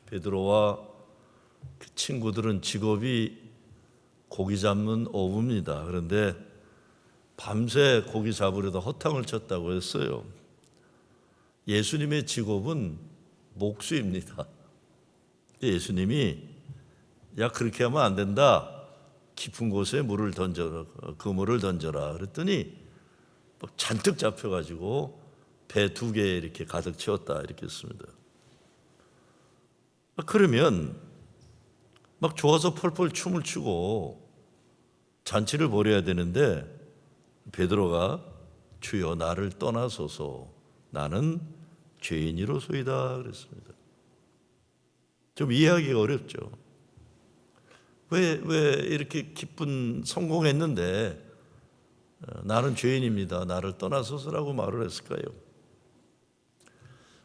베드로와 그 친구들은 직업이 고기 잡는 어부입니다. 그런데 밤새 고기 잡으려다 허탕을 쳤다고 했어요. 예수님의 직업은 목수입니다. 예수님이 야 그렇게 하면 안 된다. 깊은 곳에 물을 던져라, 그물을 던져라. 그랬더니 잔뜩 잡혀가지고 배 2개 이렇게 가득 채웠다 이렇게 했습니다. 그러면 막 좋아서 펄펄 춤을 추고 잔치를 벌여야 되는데 베드로가 주여 나를 떠나소서 나는 죄인이로소이다 그랬습니다. 좀 이해하기가 어렵죠. 왜 이렇게 기쁜 성공했는데 나는 죄인입니다. 나를 떠나소서라고 말을 했을까요?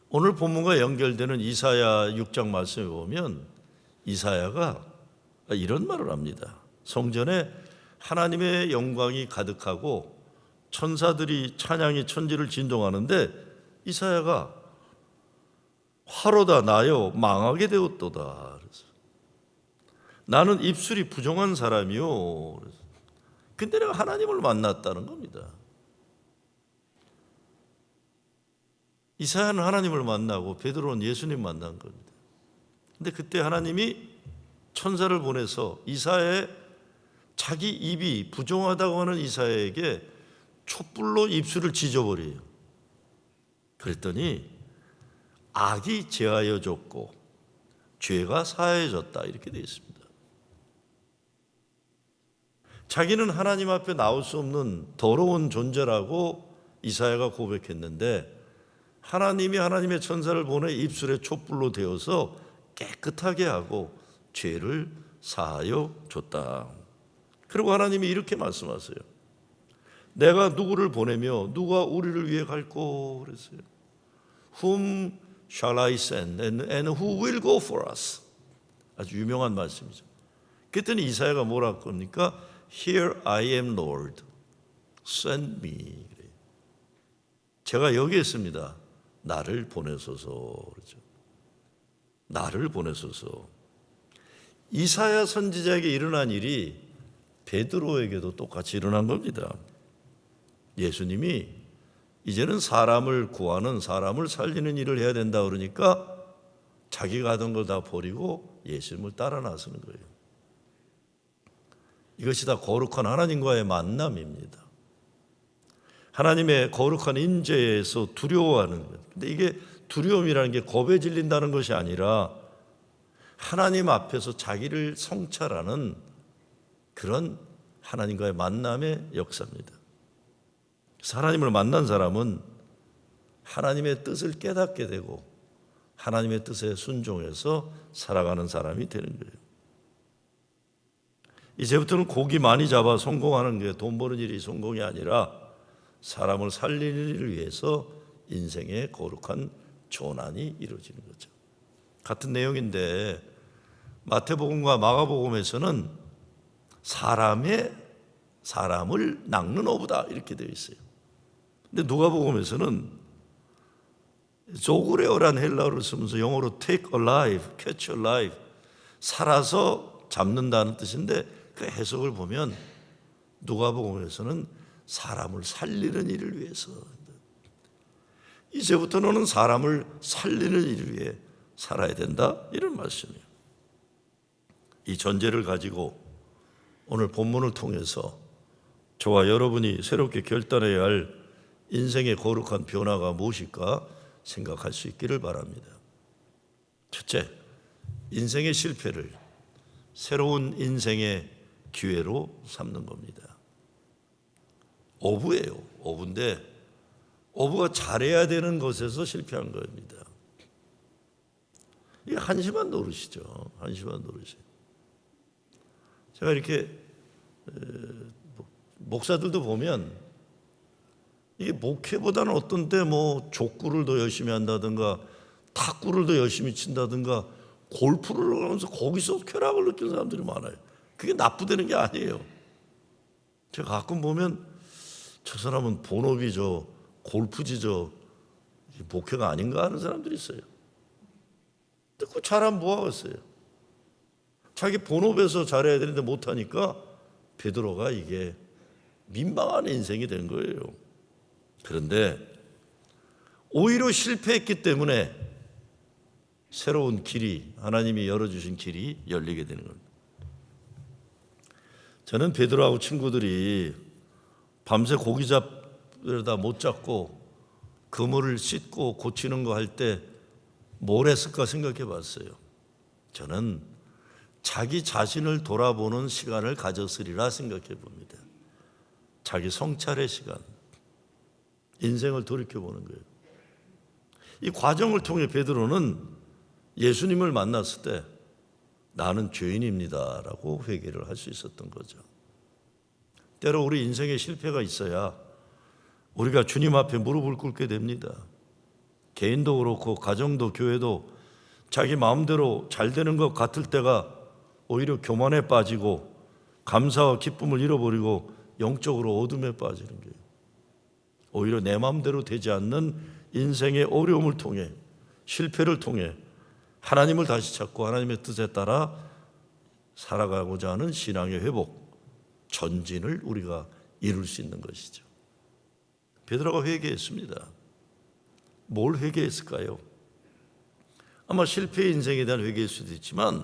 오늘 본문과 연결되는 이사야 6장 말씀에 보면 이사야가 이런 말을 합니다. 성전에 하나님의 영광이 가득하고 천사들이 찬양이 천지를 진동하는데 이사야가 화로다 나여 망하게 되었도다. 그래서 나는 입술이 부정한 사람이요. 근데 내가 하나님을 만났다는 겁니다. 이사야는 하나님을 만나고 베드로는 예수님 만난 겁니다. 근데 그때 하나님이 천사를 보내서 이사야의 자기 입이 부정하다고 하는 이사야에게 촛불로 입술을 지져버려요. 그랬더니 악이 제하여 졌고 죄가 사하여졌다 이렇게 되어 있습니다. 자기는 하나님 앞에 나올 수 없는 더러운 존재라고 이사야가 고백했는데 하나님이 하나님의 천사를 보내 입술에 촛불로 데워서 깨끗하게 하고 죄를 사하여 줬다. 그리고 하나님이 이렇게 말씀하세요. 내가 누구를 보내며 누가 우리를 위해 갈꼬 그랬어요. Whom shall I send and who will go for us? 아주 유명한 말씀이죠. 그랬더니 이사야가 뭐라고 합니까? Here I am Lord, send me. 제가 여기 있습니다. 나를 보내소서. 그렇죠. 나를 보내소서. 이사야 선지자에게 일어난 일이 베드로에게도 똑같이 일어난 겁니다. 예수님이 이제는 사람을 구하는 사람을 살리는 일을 해야 된다 그러니까 자기가 하던 걸 다 버리고 예수님을 따라 나서는 거예요. 이것이 다 거룩한 하나님과의 만남입니다. 하나님의 거룩한 임재에서 두려워하는 것. 근데 이게 두려움이라는 게 겁에 질린다는 것이 아니라 하나님 앞에서 자기를 성찰하는 그런 하나님과의 만남의 역사입니다. 하나님을 만난 사람은 하나님의 뜻을 깨닫게 되고 하나님의 뜻에 순종해서 살아가는 사람이 되는 거예요. 이제부터는 고기 많이 잡아 성공하는 게 돈 버는 일이 성공이 아니라 사람을 살리는 일을 위해서 인생의 거룩한 전환이 이루어지는 거죠. 같은 내용인데 마태복음과 마가복음에서는 사람을 낚는 어부다 이렇게 되어 있어요. 근데 누가복음에서는 조그레오란 헬라어를 쓰면서 영어로 take alive, catch alive, 살아서 잡는다는 뜻인데 그 해석을 보면 누가복음에서는 사람을 살리는 일을 위해서 이제부터 너는 사람을 살리는 일을 위해 살아야 된다 이런 말씀이에요. 이 전제를 가지고 오늘 본문을 통해서 저와 여러분이 새롭게 결단해야 할 인생의 거룩한 변화가 무엇일까 생각할 수 있기를 바랍니다. 첫째, 인생의 실패를 새로운 인생의 기회로 삼는 겁니다. 어부예요. 어부인데 어부가 잘해야 되는 것에서 실패한 겁니다. 이게 한심한 노릇이죠. 한심한 노릇이에요. 제가 이렇게 목사들도 보면 이게 목회보다는 어떤 때 뭐 족구를 더 열심히 한다든가 탁구를 더 열심히 친다든가 골프를 하면서 거기서 쾌락을 느끼는 사람들이 많아요. 그게 나쁘다는 게 아니에요. 제가 가끔 보면 저 사람은 본업이 골프지 목회가 아닌가 하는 사람들이 있어요. 그 잘하면 뭐하겠어요? 자기 본업에서 잘해야 되는데 못하니까 베드로가 이게 민망한 인생이 된 거예요. 그런데 오히려 실패했기 때문에 새로운 길이, 하나님이 열어주신 길이 열리게 되는 겁니다. 저는 베드로하고 친구들이 밤새 고기 잡으려다 못 잡고 그물을 씻고 고치는 거 할 때 뭘 했을까 생각해 봤어요. 저는 자기 자신을 돌아보는 시간을 가졌으리라 생각해 봅니다. 자기 성찰의 시간, 인생을 돌이켜보는 거예요. 이 과정을 통해 베드로는 예수님을 만났을 때 나는 죄인입니다 라고 회개를 할 수 있었던 거죠. 때로 우리 인생에 실패가 있어야 우리가 주님 앞에 무릎을 꿇게 됩니다. 개인도 그렇고 가정도 교회도 자기 마음대로 잘 되는 것 같을 때가 오히려 교만에 빠지고 감사와 기쁨을 잃어버리고 영적으로 어둠에 빠지는 거예요. 오히려 내 마음대로 되지 않는 인생의 어려움을 통해, 실패를 통해 하나님을 다시 찾고 하나님의 뜻에 따라 살아가고자 하는 신앙의 회복, 전진을 우리가 이룰 수 있는 것이죠. 베드로가 회개했습니다. 뭘 회개했을까요? 아마 실패의 인생에 대한 회개일 수도 있지만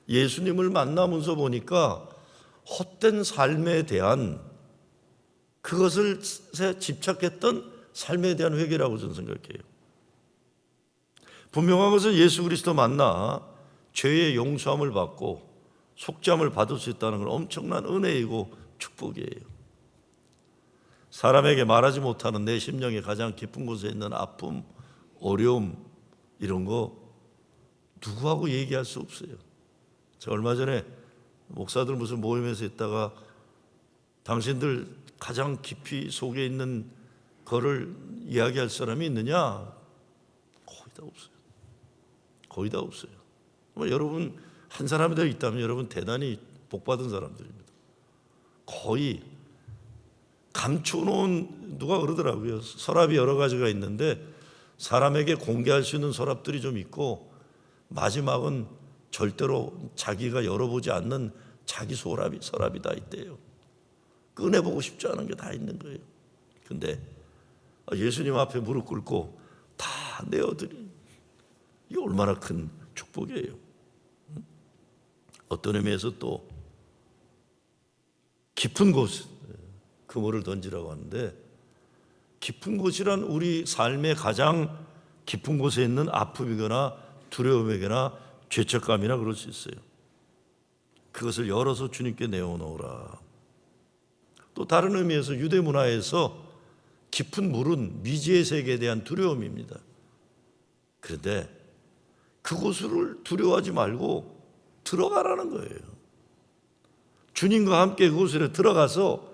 예수님을 만나면서 보니까 헛된 삶에 대한 그것을 집착했던 삶에 대한 회개라고 저는 생각해요. 분명한 것은 예수 그리스도 만나 죄의 용서함을 받고 속죄함을 받을 수 있다는 건 엄청난 은혜이고 축복이에요. 사람에게 말하지 못하는 내 심령의 가장 깊은 곳에 있는 아픔, 어려움 이런 거 누구하고 얘기할 수 없어요. 제가 얼마 전에 목사들 무슨 모임에서 있다가 당신들 가장 깊이 속에 있는 거를 이야기할 사람이 있느냐? 거의 다 없어요. 거의 다 없어요. 여러분 한 사람이라도 있다면 여러분 대단히 복받은 사람들입니다. 거의 감춰놓은, 누가 그러더라고요. 서랍이 여러 가지가 있는데 사람에게 공개할 수 있는 서랍들이 좀 있고 마지막은 절대로 자기가 열어보지 않는 자기 서랍이 다 있대요. 꺼내보고 싶지 않은 게 다 있는 거예요. 근데 예수님 앞에 무릎 꿇고 다 내어드린, 이게 얼마나 큰 축복이에요. 어떤 의미에서 또 깊은 곳, 그물을 던지라고 하는데 깊은 곳이란 우리 삶의 가장 깊은 곳에 있는 아픔이거나 두려움이거나 죄책감이나 그럴 수 있어요. 그것을 열어서 주님께 내어놓으라. 또 다른 의미에서 유대 문화에서 깊은 물은 미지의 세계에 대한 두려움입니다. 그런데 그곳을 두려워하지 말고 들어가라는 거예요. 주님과 함께 그곳에 들어가서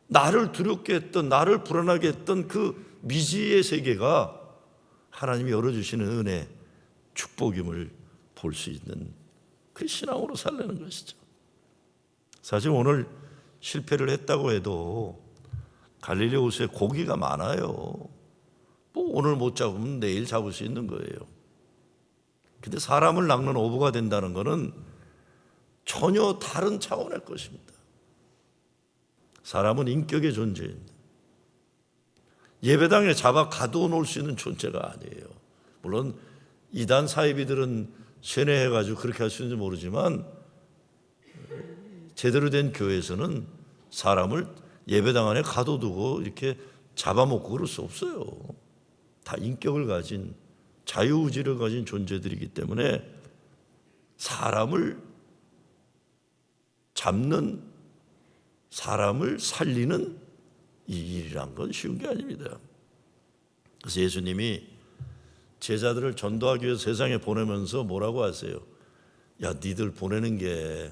나를 두렵게 했던, 나를 불안하게 했던 그 미지의 세계가 하나님이 열어주시는 은혜, 축복임을 볼 수 있는 그 신앙으로 살려는 것이죠. 사실 오늘 실패를 했다고 해도 갈릴리 호수에 고기가 많아요. 뭐 오늘 못 잡으면 내일 잡을 수 있는 거예요. 근데 사람을 낚는 어부가 된다는 것은 전혀 다른 차원의 것입니다. 사람은 인격의 존재입니다. 예배당에 잡아 가둬놓을 수 있는 존재가 아니에요. 물론 이단 사이비들은 세뇌해가지고 그렇게 할 수 있는지 모르지만 제대로 된 교회에서는 사람을 예배당 안에 가둬두고 이렇게 잡아먹고 그럴 수 없어요. 다 인격을 가진, 자유의지를 가진 존재들이기 때문에 사람을 잡는, 사람을 살리는 이 일이란 건 쉬운 게 아닙니다. 그래서 예수님이 제자들을 전도하기 위해서 세상에 보내면서 뭐라고 하세요? 야, 니들 보내는 게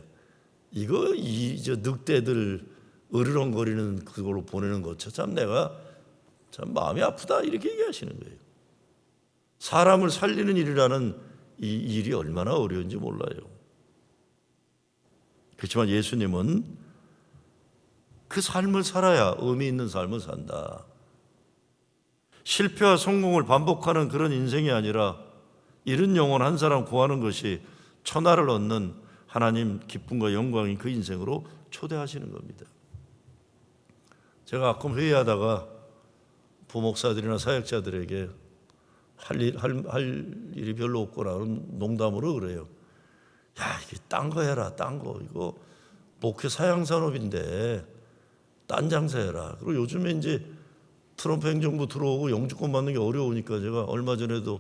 이거 저 늑대들 으르렁거리는 그걸로 보내는 것 참 내가 참 마음이 아프다, 이렇게 얘기하시는 거예요. 사람을 살리는 일이라는 이 일이 얼마나 어려운지 몰라요. 그렇지만 예수님은 그 삶을 살아야 의미 있는 삶을 산다. 실패와 성공을 반복하는 그런 인생이 아니라 잃은 영혼 한 사람 구하는 것이 천하를 얻는 하나님 기쁨과 영광인 그 인생으로 초대하시는 겁니다. 제가 가끔 회의하다가 부목사들이나 사역자들에게 할 일이 별로 없거나 농담으로 그래요. 야, 이게 딴 거 해라, 딴 거. 이거 목회 사양산업인데 딴 장사 해라. 그리고 요즘에 이제 트럼프 행정부 들어오고 영주권 받는 게 어려우니까 제가 얼마 전에도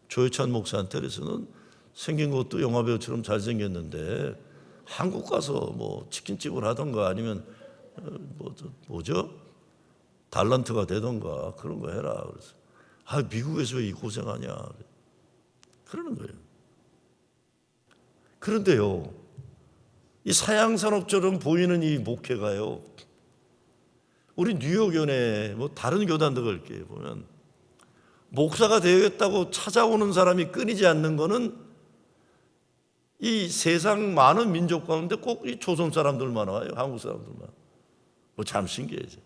조혜찬 목사한테 그래서는 생긴 것도 영화배우처럼 잘생겼는데 한국 가서 뭐 치킨집을 하던가 아니면 뭐죠? 달란트가 되던가 그런 거 해라. 그래서 미국에서 왜 이 고생하냐 그러는 거예요. 그런데요, 이 사양산업처럼 보이는 이 목회가요, 우리 뉴욕연회 뭐 다른 교단들 그렇게 보면 목사가 되겠다고 찾아오는 사람이 끊이지 않는 거는 이 세상 많은 민족 가운데 꼭 이 조선 사람들만 와요. 한국 사람들만. 뭐 참 신기해져.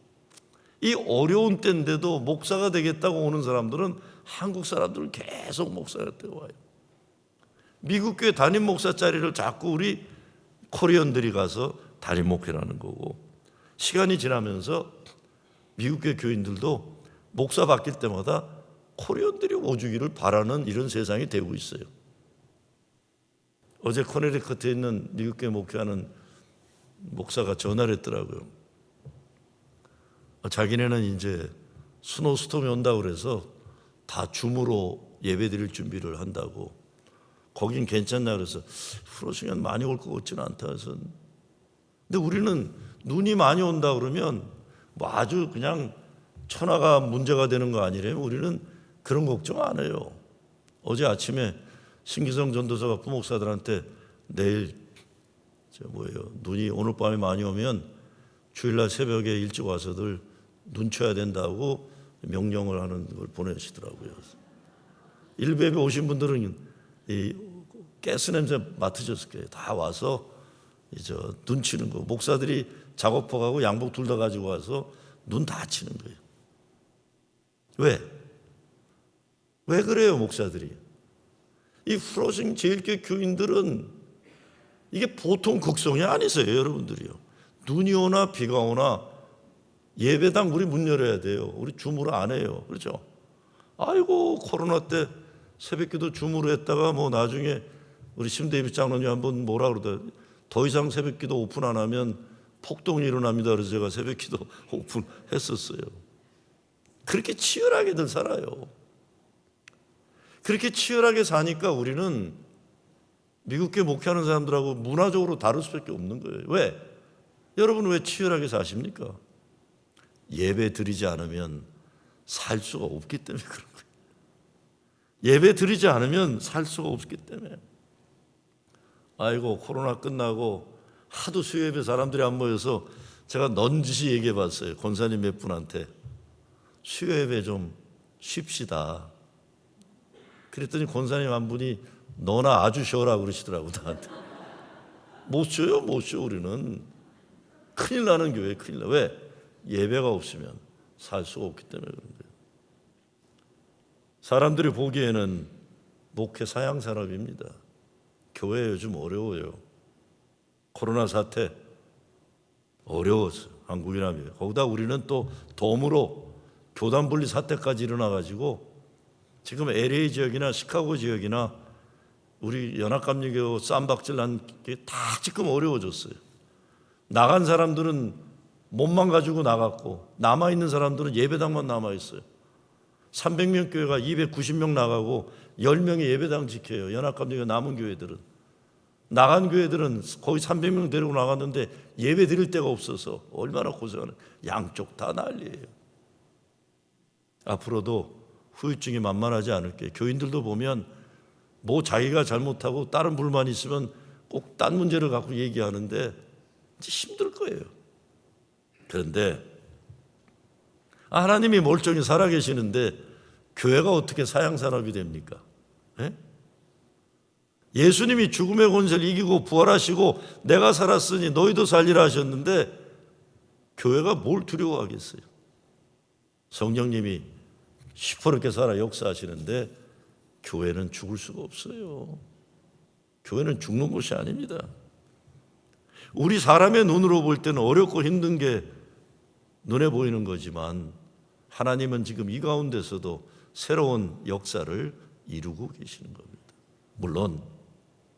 이 어려운 때인데도 목사가 되겠다고 오는 사람들은 한국 사람들은 계속 목사가 되어 와요. 미국 교회 담임 목사 자리를 자꾸 우리 코리언들이 가서 담임 목회를 하는 거고, 시간이 지나면서 미국 교회 교인들도 목사 바뀔 때마다 코리언들이 오주기를 바라는 이런 세상이 되고 있어요. 어제 커네리커트에 있는 미국 교회 목회하는 목사가 전화를 했더라고요. 자기네는 이제 스노우스톰이 온다고 그래서 다 줌으로 예배 드릴 준비를 한다고. 거긴 괜찮나 그래서 프로시간 많이 올 것 같지는 않다 해서. 근데 우리는 눈이 많이 온다 그러면 뭐 아주 그냥 천하가 문제가 되는 거 아니래요. 우리는 그런 걱정 안 해요. 어제 아침에 신기성 전도사가 부목사들한테 내일 눈이 오늘 밤에 많이 오면 주일날 새벽에 일찍 와서들 눈 쳐야 된다고 명령을 하는 걸 보내시더라고요. 일베에 오신 분들은 이 가스 냄새 맡으셨을 거예요. 다 와서 이제 눈 치는 거. 목사들이 작업복하고 양복 둘 다 가지고 와서 눈 다 치는 거예요. 왜? 왜 그래요, 목사들이? 이 프로싱 제일교회 교인들은 이게 보통 극성이 아니세요, 여러분들이요. 눈이 오나 비가 오나 예배당 우리 문 열어야 돼요. 우리 줌으로 안 해요. 그렇죠? 아이고, 코로나 때 새벽기도 줌으로 했다가 뭐 나중에 우리 심대입 장로님 한번 뭐라 그러다 더 이상 새벽기도 오픈 안 하면 폭동이 일어납니다. 그래서 제가 새벽기도 오픈했었어요. 그렇게 치열하게들 살아요. 그렇게 치열하게 사니까 우리는 미국계 목회하는 사람들하고 문화적으로 다를 수밖에 없는 거예요. 왜? 여러분 왜 치열하게 사십니까? 예배 드리지 않으면 살 수가 없기 때문에 그런 거예요. 예배 드리지 않으면 살 수가 없기 때문에. 아이고, 코로나 끝나고 하도 수요예배 사람들이 안 모여서 제가 넌지시 얘기해 봤어요. 권사님 몇 분한테. 수요예배 좀 쉽시다. 그랬더니 권사님 한 분이 너나 아주 쉬어라 그러시더라고 나한테. 못 쉬어요, 못 쉬어. 우리는 큰일 나는 교회, 큰일 나. 왜? 예배가 없으면 살 수가 없기 때문에 그런 거예요. 사람들이 보기에는 목회 사양 산업입니다. 교회 요즘 어려워요. 코로나 사태 어려웠어요. 한국이나 미국. 거기다 우리는 또 덤으로 교단 분리 사태까지 일어나가지고 지금 LA 지역이나 시카고 지역이나 우리 연합감리교 쌈박질 난 게 다 지금 어려워졌어요. 나간 사람들은 몸만 가지고 나갔고 남아있는 사람들은 예배당만 남아있어요. 300명 교회가 290명 나가고 10명이 예배당 지켜요. 연합감리교 남은 교회들은. 나간 교회들은 거의 300명 데리고 나갔는데 예배 드릴 데가 없어서 얼마나 고생하는. 양쪽 다 난리예요. 앞으로도 후유증이 만만하지 않을 게, 교인들도 보면 뭐 자기가 잘못하고 다른 불만이 있으면 꼭 딴 문제를 갖고 얘기하는데 이제 힘들 거예요. 그런데 하나님이 멀쩡히 살아계시는데 교회가 어떻게 사양산업이 됩니까? 예? 예수님이 죽음의 권세를 이기고 부활하시고 내가 살았으니 너희도 살리라 하셨는데 교회가 뭘 두려워하겠어요? 성령님이 시퍼렇게 살아 역사하시는데 교회는 죽을 수가 없어요. 교회는 죽는 곳이 아닙니다. 우리 사람의 눈으로 볼 때는 어렵고 힘든 게 눈에 보이는 거지만 하나님은 지금 이 가운데서도 새로운 역사를 이루고 계시는 겁니다. 물론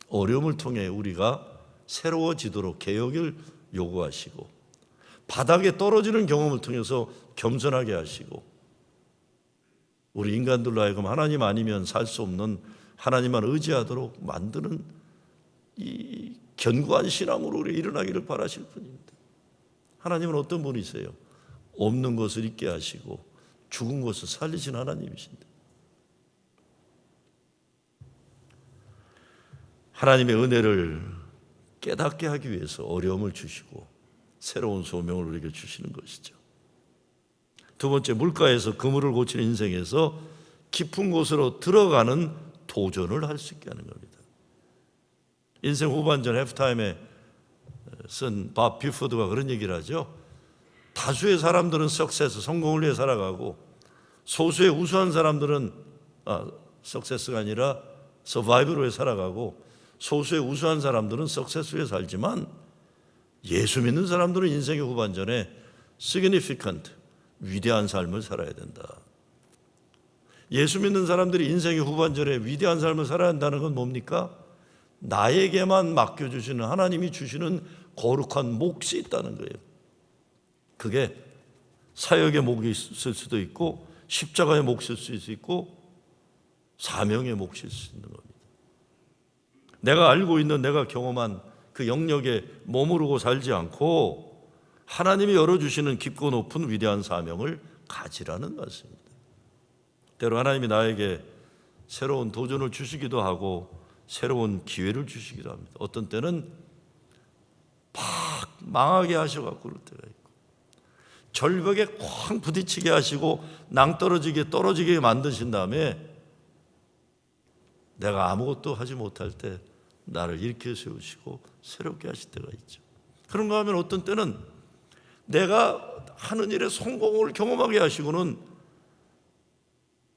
어려움을 통해 우리가 새로워지도록 개혁을 요구하시고 바닥에 떨어지는 경험을 통해서 겸손하게 하시고 우리 인간들로 하여금 하나님 아니면 살 수 없는 하나님만 의지하도록 만드는 이 견고한 신앙으로 우리 일어나기를 바라실 뿐입니다. 하나님은 어떤 분이세요? 없는 것을 있게 하시고 죽은 것을 살리신 하나님이신데 하나님의 은혜를 깨닫게 하기 위해서 어려움을 주시고 새로운 소명을 우리에게 주시는 것이죠. 두 번째, 물가에서 그물을 고치는 인생에서 깊은 곳으로 들어가는 도전을 할 수 있게 하는 겁니다. 인생 후반전 해프타임에 쓴 밥 뷰포드가 그런 얘기를 하죠. 다수의 사람들은 석세스, 성공을 위해 살아가고 소수의 우수한 사람들은 석세스가 아니라 서바이벌을 위해 살아가고 소수의 우수한 사람들은 석세스에 살지만 예수 믿는 사람들은 인생의 후반전에 significant, 위대한 삶을 살아야 된다. 예수 믿는 사람들이 인생의 후반전에 위대한 삶을 살아야 한다는 건 뭡니까? 나에게만 맡겨주시는 하나님이 주시는 거룩한 몫이 있다는 거예요. 그게 사역의 몫이 있을 수도 있고 십자가의 몫일 수 있고 사명의 몫일 수 있는 겁니다. 내가 알고 있는 내가 경험한 그 영역에 머무르고 살지 않고 하나님이 열어주시는 깊고 높은 위대한 사명을 가지라는 말씀입니다. 때로 하나님이 나에게 새로운 도전을 주시기도 하고 새로운 기회를 주시기도 합니다. 어떤 때는 막 망하게 하셔갖고 그럴 때가 있고 절벽에 쾅 부딪히게 하시고 낭떠러지게 떨어지게 만드신 다음에 내가 아무것도 하지 못할 때 나를 일으켜 세우시고 새롭게 하실 때가 있죠. 그런가 하면 어떤 때는 내가 하는 일에 성공을 경험하게 하시고는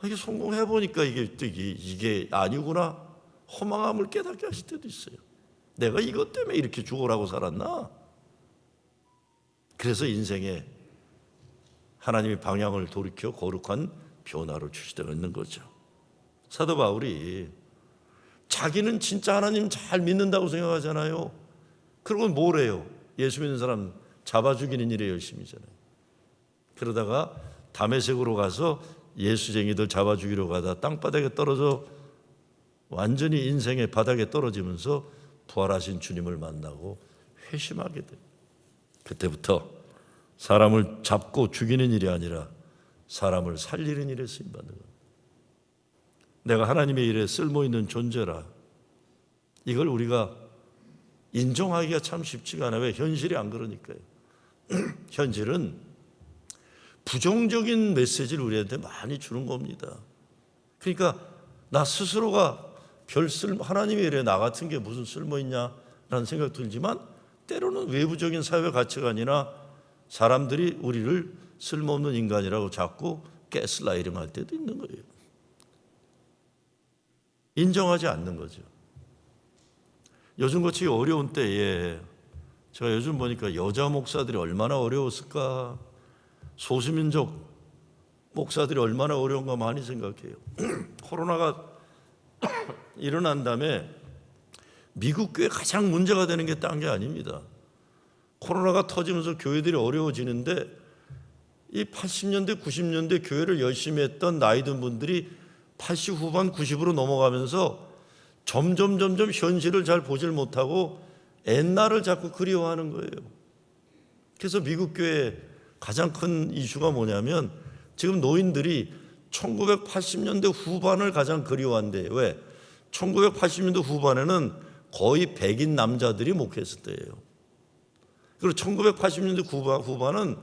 이게 성공해보니까 이게 아니구나 허망함을 깨닫게 하실 때도 있어요. 내가 이것 때문에 이렇게 죽어라고 살았나? 그래서 인생에 하나님의 방향을 돌이켜 거룩한 변화를 주실 때가 있는 거죠. 사도 바울이 자기는 진짜 하나님 잘 믿는다고 생각하잖아요. 그러면 뭘 해요? 예수 믿는 사람 잡아 죽이는 일에 열심이잖아요. 그러다가 다메섹으로 가서 예수쟁이들 잡아 죽이려고 하다 땅바닥에 떨어져 완전히 인생의 바닥에 떨어지면서 부활하신 주님을 만나고 회심하게 돼요. 그때부터 사람을 잡고 죽이는 일이 아니라 사람을 살리는 일에 쓰임받는 겁니다. 내가 하나님의 일에 쓸모있는 존재라. 이걸 우리가 인정하기가 참 쉽지가 않아요. 왜? 현실이 안 그러니까요. 현실은 부정적인 메시지를 우리한테 많이 주는 겁니다. 그러니까 나 스스로가 하나님의 일에 나 같은 게 무슨 쓸모있냐라는 생각 들지만 때로는 외부적인 사회 가치관이나 사람들이 우리를 쓸모없는 인간이라고 자꾸 가스라이팅 할 때도 있는 거예요. 인정하지 않는 거죠. 요즘같이 어려운 때에 제가 요즘 보니까 여자 목사들이 얼마나 어려웠을까, 소수민족 목사들이 얼마나 어려운가 많이 생각해요. 코로나가 일어난 다음에 미국 교회 가장 문제가 되는 게 딴 게 아닙니다. 코로나가 터지면서 교회들이 어려워지는데 이 80년대 90년대 교회를 열심히 했던 나이 든 분들이 80 후반 90으로 넘어가면서 점점 현실을 잘 보질 못하고 옛날을 자꾸 그리워하는 거예요. 그래서 미국 교회의 가장 큰 이슈가 뭐냐면 지금 노인들이 1980년대 후반을 가장 그리워한대요. 왜? 1980년대 후반에는 거의 백인 남자들이 목회했을 때예요. 그리고 1980년대 후반은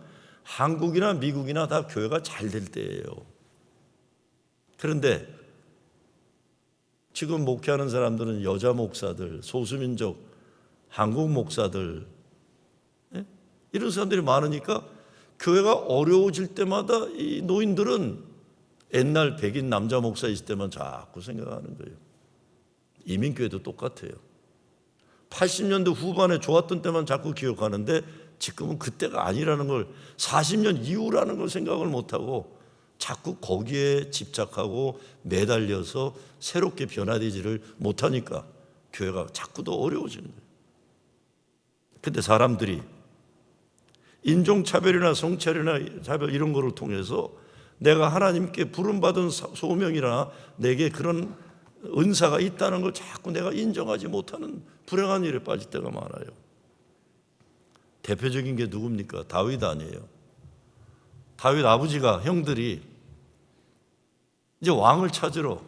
한국이나 미국이나 다 교회가 잘 될 때예요. 그런데 지금 목회하는 사람들은 여자 목사들, 소수민족, 한국 목사들, 이런 사람들이 많으니까 교회가 어려워질 때마다 이 노인들은 옛날 백인 남자 목사 있을 때만 자꾸 생각하는 거예요. 이민교회도 똑같아요. 80년대 후반에 좋았던 때만 자꾸 기억하는데 지금은 그때가 아니라는 걸, 40년 이후라는 걸 생각을 못하고 자꾸 거기에 집착하고 매달려서 새롭게 변화되지를 못하니까 교회가 자꾸 더 어려워지는 거예요. 근데 사람들이 인종차별이나 성차별이나 차별 이런 거를 통해서 내가 하나님께 부름받은 소명이나 내게 그런 은사가 있다는 걸 자꾸 내가 인정하지 못하는 불행한 일에 빠질 때가 많아요. 대표적인 게 누굽니까? 다윗 아니에요. 다윗 아버지가 형들이 이제 왕을 찾으러,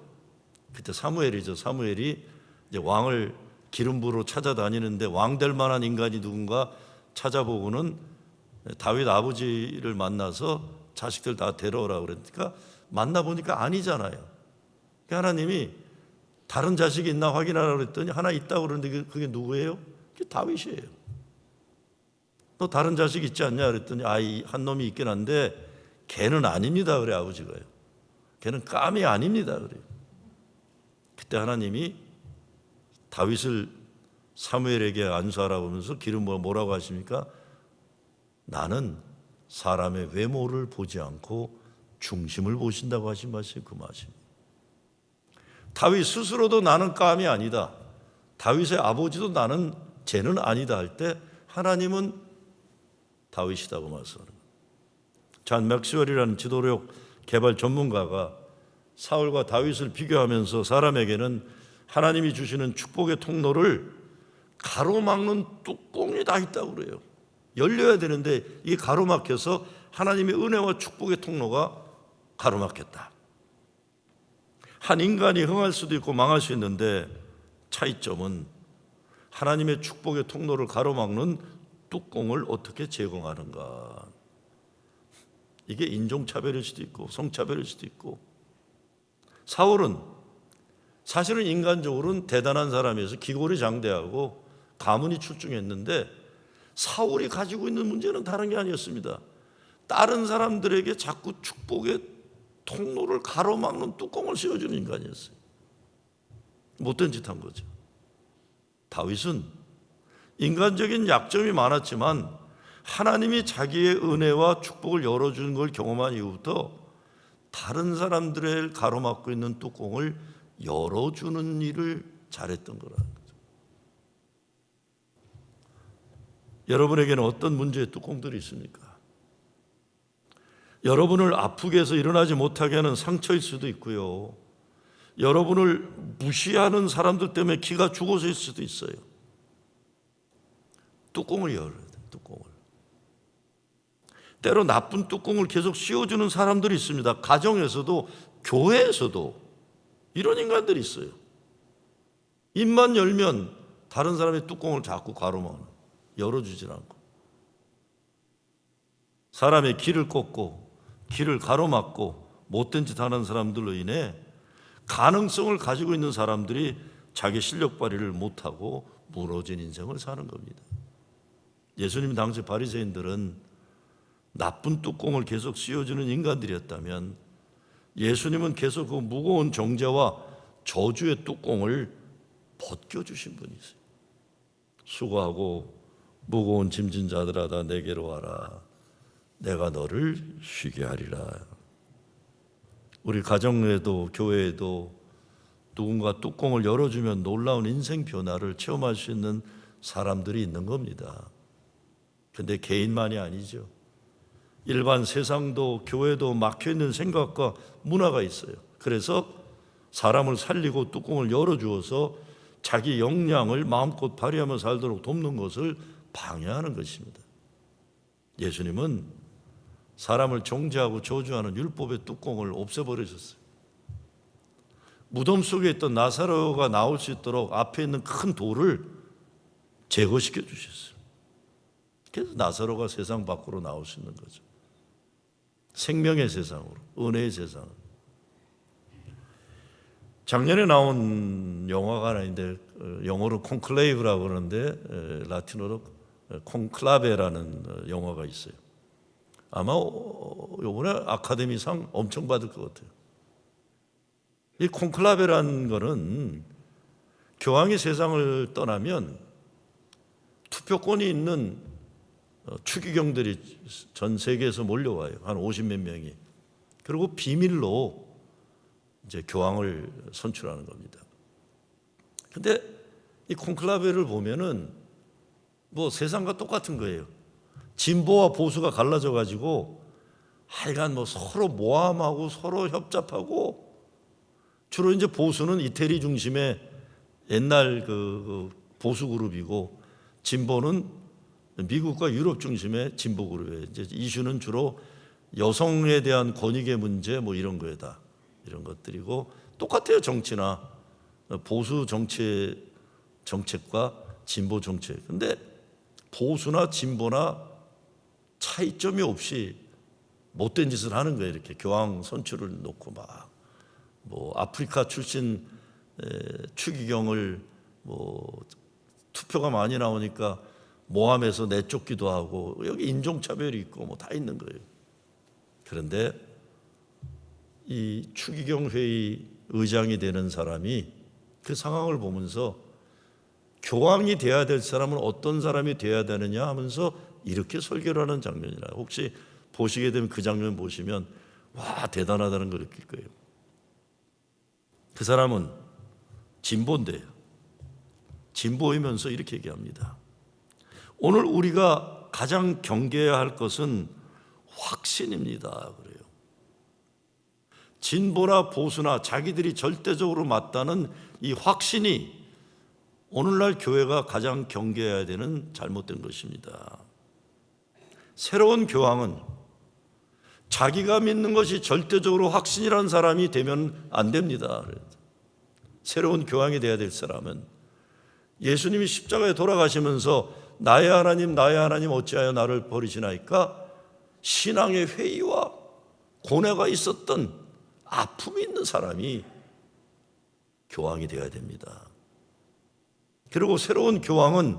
그때 사무엘이죠. 사무엘이 이제 왕을 기름 부으러 찾아다니는데 왕 될 만한 인간이 누군가 찾아보고는 다윗 아버지를 만나서 자식들 다 데려오라 그러니까 만나보니까 아니잖아요. 하나님이 다른 자식이 있나 확인하라 그랬더니 하나 있다고 그러는데 그게 누구예요? 그게 다윗이에요. 너 다른 자식 있지 않냐 그랬더니 아이 한 놈이 있긴 한데 걔는 아닙니다 그래 아버지가요. 걔는 감이 아닙니다 그래요. 그때 하나님이 다윗을 사무엘에게 안수하라고 하면서 기름 부어 뭐라고 하십니까? 나는 사람의 외모를 보지 않고 중심을 보신다고 하신 말씀이 그 말씀입니다. 다윗 스스로도 나는 감이 아니다. 다윗의 아버지도 나는 쟤는 아니다 할 때 하나님은 다윗이라고 말씀하는 거예요. 잔 맥스웰이라는 지도력 개발 전문가가 사울과 다윗을 비교하면서 사람에게는 하나님이 주시는 축복의 통로를 가로막는 뚜껑이 다 있다고 그래요. 열려야 되는데 이게 가로막혀서 하나님의 은혜와 축복의 통로가 가로막혔다. 한 인간이 흥할 수도 있고 망할 수 있는데 차이점은 하나님의 축복의 통로를 가로막는 뚜껑을 어떻게 제공하는가. 이게 인종차별일 수도 있고 성차별일 수도 있고. 사울은 사실은 인간적으로는 대단한 사람이어서 기골이 장대하고 가문이 출중했는데 사울이 가지고 있는 문제는 다른 게 아니었습니다. 다른 사람들에게 자꾸 축복의 통로를 가로막는 뚜껑을 씌워주는 인간이었어요. 못된 짓 한 거죠. 다윗은 인간적인 약점이 많았지만 하나님이 자기의 은혜와 축복을 열어주는 걸 경험한 이후부터 다른 사람들의 가로막고 있는 뚜껑을 열어주는 일을 잘했던 거라는 거죠. 여러분에게는 어떤 문제의 뚜껑들이 있습니까? 여러분을 아프게 해서 일어나지 못하게 하는 상처일 수도 있고요. 여러분을 무시하는 사람들 때문에 기가 죽어서 있을 수도 있어요. 뚜껑을 열어야 돼요. 뚜껑을. 때로 나쁜 뚜껑을 계속 씌워주는 사람들이 있습니다. 가정에서도 교회에서도 이런 인간들이 있어요. 입만 열면 다른 사람의 뚜껑을 자꾸 가로막는, 열어주질 않고 사람의 길을 꺾고 길을 가로막고 못된 짓 하는 사람들로 인해 가능성을 가지고 있는 사람들이 자기 실력 발휘를 못하고 무너진 인생을 사는 겁니다. 예수님 당시 바리새인들은 나쁜 뚜껑을 계속 씌워주는 인간들이었다면 예수님은 계속 그 무거운 정죄와 저주의 뚜껑을 벗겨주신 분이세요. 수고하고 무거운 짐진 자들아 다 내게로 와라. 내가 너를 쉬게 하리라. 우리 가정에도 교회에도 누군가 뚜껑을 열어주면 놀라운 인생 변화를 체험할 수 있는 사람들이 있는 겁니다. 그런데 개인만이 아니죠. 일반 세상도 교회도 막혀있는 생각과 문화가 있어요. 그래서 사람을 살리고 뚜껑을 열어주어서 자기 역량을 마음껏 발휘하며 살도록 돕는 것을 방해하는 것입니다. 예수님은 사람을 정죄하고 저주하는 율법의 뚜껑을 없애버리셨어요. 무덤 속에 있던 나사로가 나올 수 있도록 앞에 있는 큰 돌을 제거시켜 주셨어요. 그래서 나사로가 세상 밖으로 나올 수 있는 거죠. 생명의 세상으로, 은혜의 세상으로. 작년에 나온 영화가 하나 있는데 영어로 콘클레이브라고 그러는데 라틴어로 콘클라베라는 영화가 있어요. 아마 이번에 아카데미상 엄청 받을 것 같아요. 이 콘클라베라는 거는 교황이 세상을 떠나면 투표권이 있는 추기경들이 전 세계에서 몰려와요. 한 50몇 명이. 그리고 비밀로 이제 교황을 선출하는 겁니다. 근데 이 콘클라베를 보면은 뭐 세상과 똑같은 거예요. 진보와 보수가 갈라져 가지고 하여간 뭐 서로 모함하고 서로 협잡하고, 주로 이제 보수는 이태리 중심의 옛날 그 보수 그룹이고, 진보는 미국과 유럽 중심의 진보 그룹이에요. 이제 이슈는 주로 여성에 대한 권익의 문제 뭐 이런 거에다, 이런 것들이고, 똑같아요. 정치나 보수 정책과 진보 정책. 근데 보수나 진보나 차이점이 없이 못된 짓을 하는 거예요. 이렇게 교황 선출을 놓고 막 뭐 아프리카 출신 추기경을 뭐 투표가 많이 나오니까 모함해서 내쫓기도 하고, 여기 인종차별이 있고 뭐 다 있는 거예요. 그런데 이 추기경 회의 의장이 되는 사람이 그 상황을 보면서 교황이 돼야 될 사람은 어떤 사람이 돼야 되느냐 하면서 이렇게 설교를 하는 장면이라, 혹시 보시게 되면 그 장면 보시면 와, 대단하다는 걸 느낄 거예요. 그 사람은 진보인데요. 진보이면서 이렇게 얘기합니다. 오늘 우리가 가장 경계해야 할 것은 확신입니다. 그래요. 진보나 보수나 자기들이 절대적으로 맞다는 이 확신이 오늘날 교회가 가장 경계해야 되는 잘못된 것입니다. 새로운 교황은 자기가 믿는 것이 절대적으로 확신이라는 사람이 되면 안 됩니다. 새로운 교황이 되어야 될 사람은 예수님이 십자가에 돌아가시면서 나의 하나님 어찌하여 나를 버리시나이까, 신앙의 회의와 고뇌가 있었던 아픔이 있는 사람이 교황이 되어야 됩니다. 그리고 새로운 교황은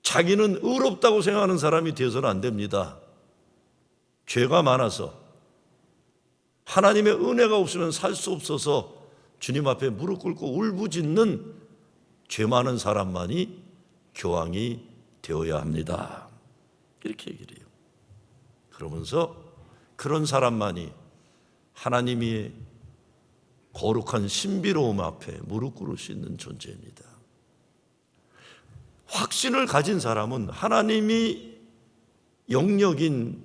자기는 의롭다고 생각하는 사람이 되어서는 안 됩니다. 죄가 많아서 하나님의 은혜가 없으면 살 수 없어서 주님 앞에 무릎 꿇고 울부짖는 죄 많은 사람만이 교황이 되어야 합니다. 이렇게 얘기를 해요. 그러면서 그런 사람만이 하나님이 거룩한 신비로움 앞에 무릎 꿇을 수 있는 존재입니다. 확신을 가진 사람은 하나님이 영역인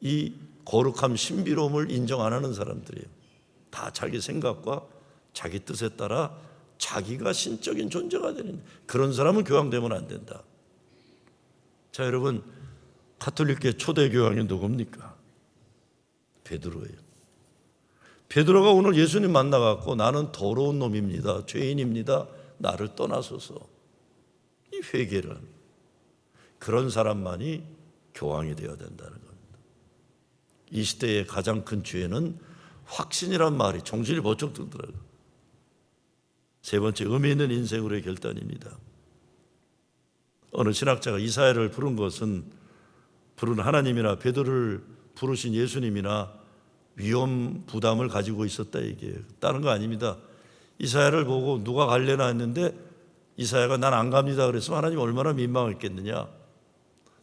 이 거룩함, 신비로움을 인정 안 하는 사람들이에요. 다 자기 생각과 자기 뜻에 따라 자기가 신적인 존재가 되는, 그런 사람은 교황되면 안 된다. 자, 여러분, 가톨릭계 초대 교황이 누굽니까? 베드로예요. 베드로가 오늘 예수님 만나갖고 나는 더러운 놈입니다, 죄인입니다, 나를 떠나소서, 이 회개를 합니다. 그런 사람만이 교황이 되어야 된다는 겁니다. 이 시대의 가장 큰 죄는 확신이란 말이 정신이 번쩍 들더라고요. 세 번째, 의미 있는 인생으로의 결단입니다. 어느 신학자가 이사야를 부른 것은 부른 하나님이나 베드로를 부르신 예수님이나 위험 부담을 가지고 있었다 얘기해요. 다른 거 아닙니다. 이사야를 보고 누가 갈래나 했는데 이사야가 난 안 갑니다 그랬으면 하나님 얼마나 민망했겠느냐.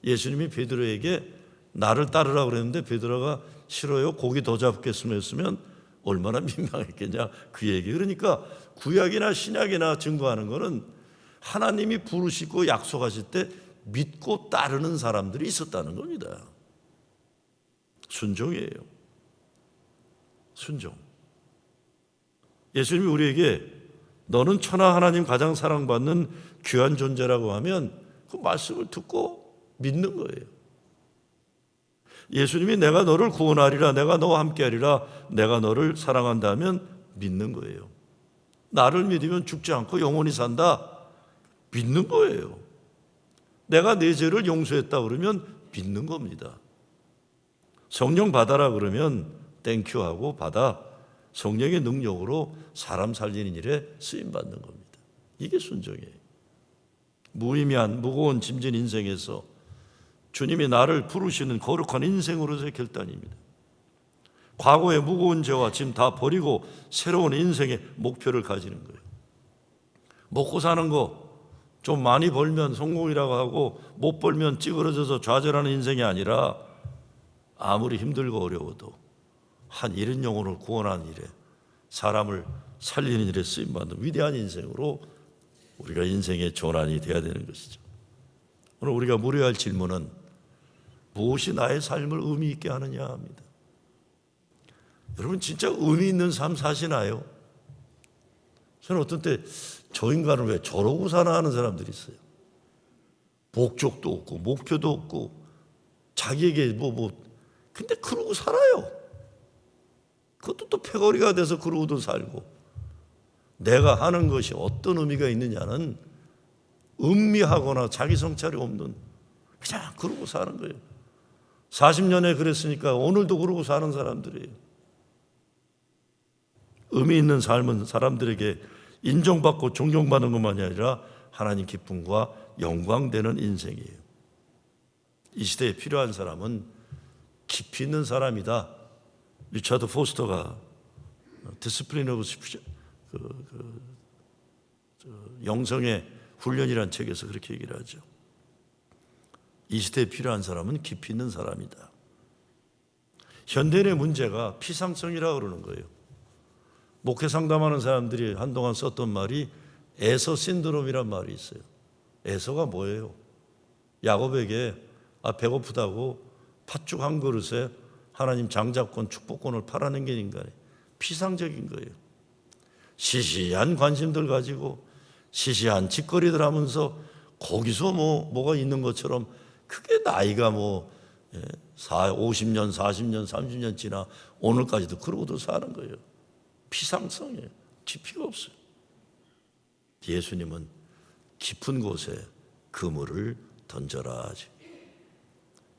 예수님이 베드로에게 나를 따르라 그랬는데 베드로가 싫어요, 고기 더 잡겠으면 했으면 얼마나 민망했겠냐, 그 얘기. 그러니까 구약이나 신약이나 증거하는 거는 하나님이 부르시고 약속하실 때 믿고 따르는 사람들이 있었다는 겁니다. 순종이에요. 순종. 예수님이 우리에게 너는 천하 하나님 가장 사랑받는 귀한 존재라고 하면 그 말씀을 듣고 믿는 거예요. 예수님이 내가 너를 구원하리라, 내가 너와 함께하리라, 내가 너를 사랑한다면 믿는 거예요. 나를 믿으면 죽지 않고 영원히 산다, 믿는 거예요. 내가 내 죄를 용서했다 그러면 믿는 겁니다. 성령 받아라 그러면 땡큐 하고 받아 성령의 능력으로 사람 살리는 일에 쓰임받는 겁니다. 이게 순종이에요. 무의미한 무거운 짐진 인생에서 주님이 나를 부르시는 거룩한 인생으로서의 결단입니다. 과거의 무거운 죄와 짐 다 버리고 새로운 인생의 목표를 가지는 거예요. 먹고 사는 거 좀 많이 벌면 성공이라고 하고 못 벌면 찌그러져서 좌절하는 인생이 아니라 아무리 힘들고 어려워도 한 잃은 영혼을 구원하는 일에, 사람을 살리는 일에 쓰임받는 위대한 인생으로 우리가 인생의 전환이 되어야 되는 것이죠. 오늘 우리가 물어야 할 질문은 무엇이 나의 삶을 의미 있게 하느냐 합니다. 여러분 진짜 의미 있는 삶 사시나요? 저는 어떤 때 저 인간은 왜 저러고 사나 하는 사람들이 있어요. 목적도 없고 목표도 없고 자기에게 근데 그러고 살아요. 그것도 또 패거리가 돼서 그러고도 살고. 내가 하는 것이 어떤 의미가 있느냐는 음미하거나 자기 성찰이 없는, 그냥 그러고 사는 거예요. 40년에 그랬으니까 오늘도 그러고 사는 사람들이에요. 의미 있는 삶은 사람들에게 인정받고 존경받는 것만이 아니라 하나님 기쁨과 영광되는 인생이에요. 이 시대에 필요한 사람은 깊이 있는 사람이다. 리차드 포스터가 디스플린 오브 영성의 훈련이라는 책에서 그렇게 얘기를 하죠. 이 시대에 필요한 사람은 깊이 있는 사람이다. 현대인의 문제가 피상성이라고 그러는 거예요. 목회 상담하는 사람들이 한동안 썼던 말이 에서 신드롬이란 말이 있어요. 에서가 뭐예요? 야곱에게 배고프다고 팥죽 한 그릇에 하나님 장자권 축복권을 팔아넘긴 인간이 피상적인 거예요. 시시한 관심들 가지고 시시한 짓거리들 하면서 거기서 뭐가 있는 것처럼 그게 나이가 50년, 40년, 30년 지나 오늘까지도 그러고도 사는 거예요. 피상성이에요. 깊이가 없어요. 예수님은 깊은 곳에 그물을 던져라 하지.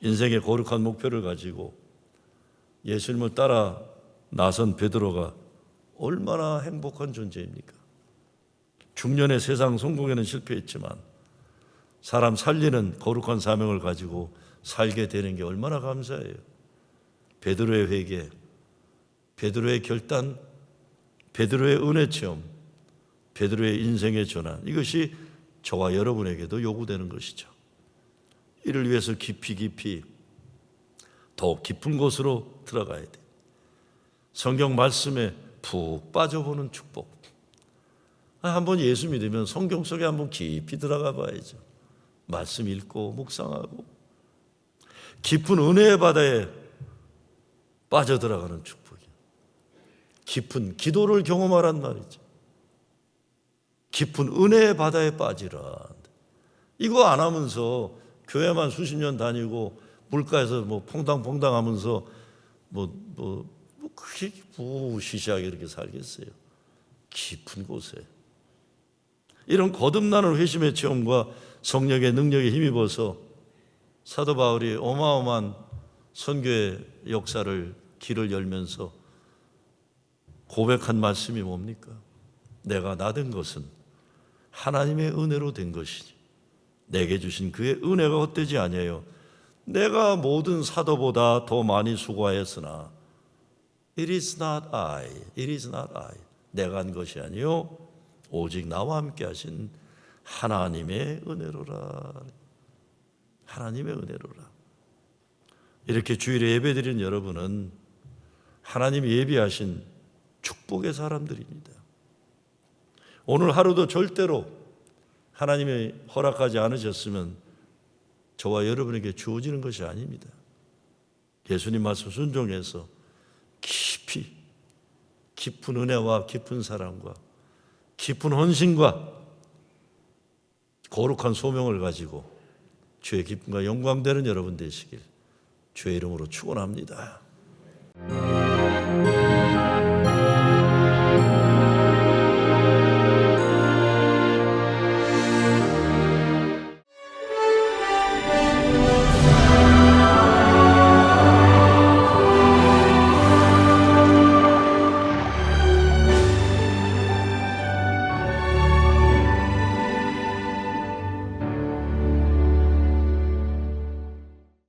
인생의 거룩한 목표를 가지고 예수님을 따라 나선 베드로가 얼마나 행복한 존재입니까? 중년의 세상 성공에는 실패했지만 사람 살리는 거룩한 사명을 가지고 살게 되는 게 얼마나 감사해요. 베드로의 회개, 베드로의 결단, 베드로의 은혜 체험, 베드로의 인생의 전환, 이것이 저와 여러분에게도 요구되는 것이죠. 이를 위해서 깊이 더욱 깊은 곳으로 들어가야 돼. 성경 말씀에 푹 빠져보는 축복. 한번 예수 믿으면 성경 속에 한번 깊이 들어가 봐야죠. 말씀 읽고 묵상하고 깊은 은혜의 바다에 빠져들어가는 축복이에요. 깊은 기도를 경험하란 말이죠. 깊은 은혜의 바다에 빠지라. 이거 안 하면서 교회만 수십 년 다니고 물가에서 퐁당퐁당 하면서 그게 시시하게 이렇게 살겠어요. 깊은 곳에 이런 거듭나는 회심의 체험과 성령의 능력에 힘입어서 사도 바울이 어마어마한 선교의 역사를 길을 열면서 고백한 말씀이 뭡니까? 내가 나된 것은 하나님의 은혜로 된 것이니 내게 주신 그의 은혜가 헛되지 아니하여 내가 모든 사도보다 더 많이 수고하였으나 It is not I, it is not I. 내가 한 것이 아니요 오직 나와 함께 하신 하나님의 은혜로라. 하나님의 은혜로라. 이렇게 주일에 예배드리는 여러분은 하나님이 예비하신 축복의 사람들입니다. 오늘 하루도 절대로 하나님이 허락하지 않으셨으면 저와 여러분에게 주어지는 것이 아닙니다. 예수님 말씀 순종해서 깊이 깊은 은혜와 깊은 사랑과 깊은 헌신과 거룩한 소명을 가지고 주의 기쁨과 영광 되는 여러분 되시길 주의 이름으로 축원합니다.